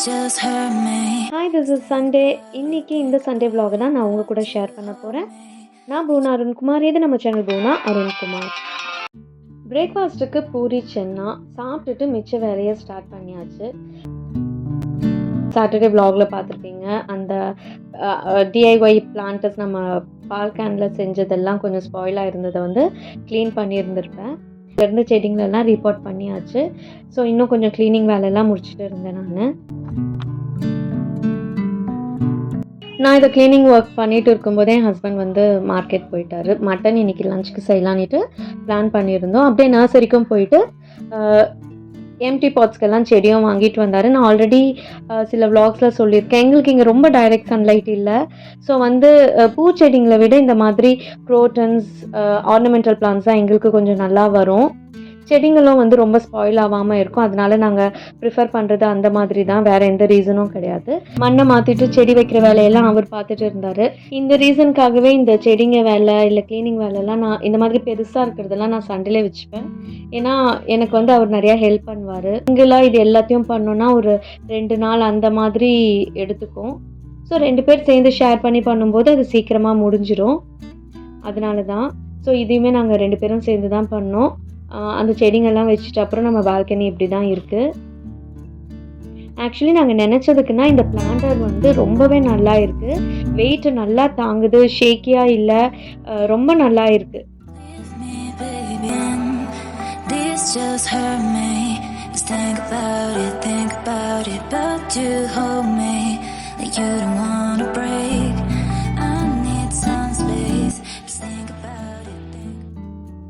just hurt me. Hi, this is Sunday. இன்னைக்கு இந்த Sunday vlog தான் நான் உங்க கூட ஷேர் பண்ண போறேன். நான் பூனா அருண்குமார். இது நம்ம சேனல் பூனா அருண்குமார். பிரேக்ஃபாஸ்ட்டுக்கு பூரி சென்னா சாப்பிட்டுட்டு மிச்ச வேலையை ஸ்டார்ட் பண்ணியாச்சு. சாட்டர்டே vlogல பார்த்துருப்பீங்க. அந்த டிஐஒய் பிளான்டர்ஸ் நம்ம பால் கேனில் செஞ்சதெல்லாம் கொஞ்சம் ஸ்பாயிலாக இருந்ததை வந்து க்ளீன் பண்ணியிருந்திருப்பேன். இருந்து செடிங்களெல்லாம் ரிப்போர்ட் பண்ணியாச்சு. ஸோ இன்னும் கொஞ்சம் க்ளீனிங் வேலையெல்லாம் முடிச்சுட்டு இருந்தேன். நான் இதை க்ளீனிங் ஒர்க் பண்ணிட்டு இருக்கும்போதே என் ஹஸ்பண்ட் வந்து மார்க்கெட் போயிட்டாரு. மட்டன் இன்னைக்கு லஞ்சுக்கு செய்யலான்ட்டு பிளான் பண்ணியிருந்தோம். அப்படியே நர்சரிக்கும் போயிட்டு எம்டி பாட்ஸ்க்கெல்லாம் செடியும் வாங்கிட்டு வந்தார். நான் ஆல்ரெடி சில விளாக்ஸில் சொல்லியிருக்கேன், எங்களுக்கு இங்கே ரொம்ப டைரக்ட் சன்லைட் இல்லை. ஸோ வந்து பூச்செடிங்களை விட இந்த மாதிரி க்ரோட்டன்ஸ் ஆர்னமெண்டல் பிளான்ஸ் தான் எங்களுக்கு கொஞ்சம் நல்லா வரும். செடிங்களும் வந்து ரொம்ப ஸ்பாயில் ஆகாமல் இருக்கும். அதனால நாங்கள் ப்ரிஃபர் பண்ணுறது அந்த மாதிரி தான், வேறு எந்த ரீசனும் கிடையாது. மண்ணை மாற்றிட்டு செடி வைக்கிற வேலையெல்லாம் அவர் பார்த்துட்டு இருந்தார். இந்த ரீசனுக்காகவே இந்த செடிங்க வேலை இல்லை க்ளீனிங் வேலையெல்லாம் நான் இந்த மாதிரி பெருசாக இருக்கிறதெல்லாம் நான் சண்டேலே வச்சுப்பேன். ஏன்னா எனக்கு வந்து அவர் நிறையா ஹெல்ப் பண்ணுவார். இங்கெல்லாம் இது எல்லாத்தையும் பண்ணோன்னா ஒரு 2 நாள் அந்த மாதிரி எடுத்துக்கும். ஸோ 2 பேர் சேர்ந்து ஷேர் பண்ணி பண்ணும்போது அது சீக்கிரமாக முடிஞ்சிடும். அதனால தான். ஸோ இதையுமே நாங்கள் 2 பேரும் சேர்ந்து தான் பண்ணோம். அந்த செடிங்கெல்லாம் வச்சுட்டு அப்புறம் நம்ம பால்கனி இப்படி தான் இருக்குது. ஆக்சுவலி நாங்கள் நினச்சதுக்குன்னா இந்த பிளான்டர் வந்து ரொம்பவே நல்லா இருக்குது. வெயிட் நல்லா தாங்குது, ஷேக்கியாக இல்லை, ரொம்ப நல்லா இருக்குது.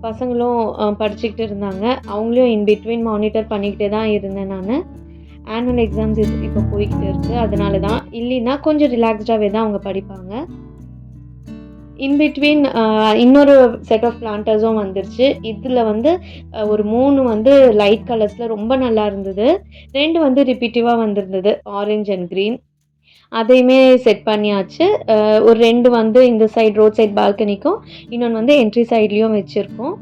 பசங்களும் படிச்சுக்கிட்டு இருந்தாங்க. அவங்களையும் இன்பிட்வீன் மானிட்டர் பண்ணிக்கிட்டே தான் இருந்தேன். நான் ஆனுவல் எக்ஸாம்ஸ் இப்போ போய்கிட்டு இருக்குது. அதனால தான். இல்லைன்னா கொஞ்சம் ரிலாக்ஸ்டாகவே தான் அவங்க படிப்பாங்க. இன்பிட்வீன் இன்னொரு செட் ஆஃப் பிளான்டர்ஸும் வந்துருச்சு. இதில் வந்து ஒரு 3 வந்து லைட் கலர்ஸில் ரொம்ப நல்லா இருந்தது. 2 வந்து ரிப்பீட்டிவாக வந்திருந்தது, ஆரஞ்ச் அண்ட் க்ரீன். அதையுமே செட் பண்ணியாச்சு. ஒரு 2 வந்து இந்த சைட் ரோட் சைட் பால்கனிக்கும், இன்னொன்று வந்து என்ட்ரி சைட்லேயும் வச்சுருக்கோம்.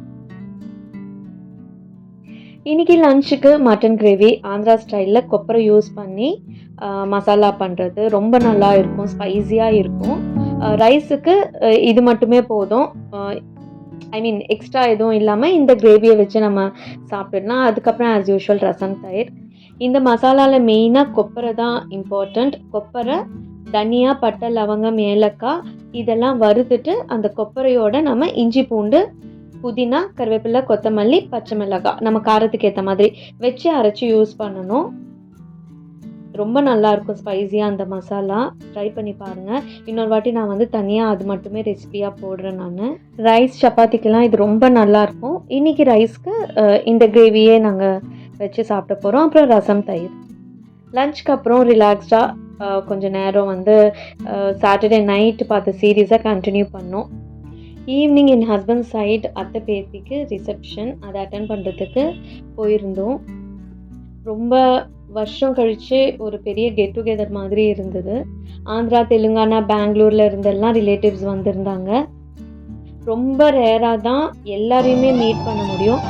இன்றைக்கி லஞ்சுக்கு மட்டன் கிரேவி ஆந்திரா ஸ்டைலில் கொப்பரை யூஸ் பண்ணி மசாலா பண்ணுறது ரொம்ப நல்லா இருக்கும், ஸ்பைஸியாக இருக்கும். ரைஸுக்கு இது மட்டுமே போதும். எக்ஸ்ட்ரா எதுவும் இல்லாமல் இந்த கிரேவியை வச்சு நம்ம சாப்பிட்டுடலாம். அதுக்கப்புறம் ஆஸ் யூஷுவல் ரசம், தயிர். இந்த மசாலாவில் மெயினாக கொப்பரை தான் இம்பார்ட்டண்ட். கொப்பரை, தனியா, பட்டை, லவங்கம், ஏலக்காய் இதெல்லாம் வறுத்துட்டு அந்த கொப்பரையோடு நம்ம இஞ்சி, பூண்டு, புதினா, கருவேப்பிலை, கொத்தமல்லி, பச்சை மிளகாய் நம்ம காரத்துக்கு ஏற்ற மாதிரி வச்சு அரைச்சி யூஸ் பண்ணணும். ரொம்ப நல்லாயிருக்கும் ஸ்பைஸியாக அந்த மசாலா. ட்ரை பண்ணி பாருங்கள். இன்னொரு வாட்டி நான் வந்து தனியாக அது மட்டுமே ரெசிபியாக போடுறேன். நான் ரைஸ் சப்பாத்திக்கெல்லாம் இது ரொம்ப நல்லாயிருக்கும். இன்றைக்கி ரைஸ்க்கு இந்த கிரேவியே நாங்கள் வச்சு சாப்பிட போகிறோம். அப்புறம் ரசம், தயிர். லஞ்சுக்கு அப்புறம் ரிலாக்ஸ்டாக கொஞ்சம் நேரம் வந்து சாட்டர்டே நைட்டு பார்த்த சீரீஸை கண்டினியூ பண்ணோம். ஈவினிங் என் ஹஸ்பண்ட் சைட் அத்தை பேத்திக்கு ரிசப்ஷன், அதை அட்டன் பண்ணுறதுக்கு போயிருந்தோம். ரொம்ப வருஷம் கழித்து ஒரு பெரிய கெட் டுகெதர் மாதிரி இருந்தது. ஆந்திரா, தெலுங்கானா, பெங்களூரில் இருந்தெல்லாம் ரிலேட்டிவ்ஸ் வந்திருந்தாங்க. ரொம்ப ரேராக தான் எல்லாரையுமே மீட் பண்ண முடியும்.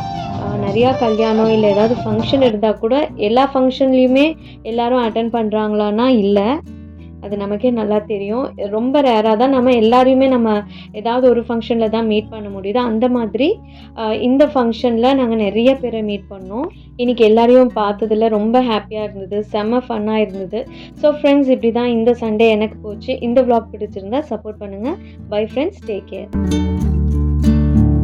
நிறையா கல்யாணம் இல்லை ஏதாவது ஃபங்க்ஷன் இருந்தால் கூட எல்லா ஃபங்க்ஷன்லேயுமே எல்லோரும் அட்டன் பண்ணுறாங்களான்னா இல்லை, அது நமக்கே நல்லா தெரியும். ரொம்ப ரேராக தான் நம்ம எல்லாரையுமே நம்ம ஏதாவது ஒரு ஃபங்க்ஷனில் தான் மீட் பண்ண முடியுது. அந்த மாதிரி இந்த ஃபங்க்ஷனில் நாங்கள் நிறைய பேரை மீட் பண்ணோம். இன்றைக்கி எல்லாரையும் பார்த்ததில் ரொம்ப ஹாப்பியாக இருந்தது, செம்ம ஃபன்னாக இருந்தது. ஸோ ஃப்ரெண்ட்ஸ், இப்படி தான் இந்த சண்டே எனக்கு போச்சு. இந்த vlog பிடிச்சிருந்தா சப்போர்ட் பண்ணுங்கள். Bye friends, take care.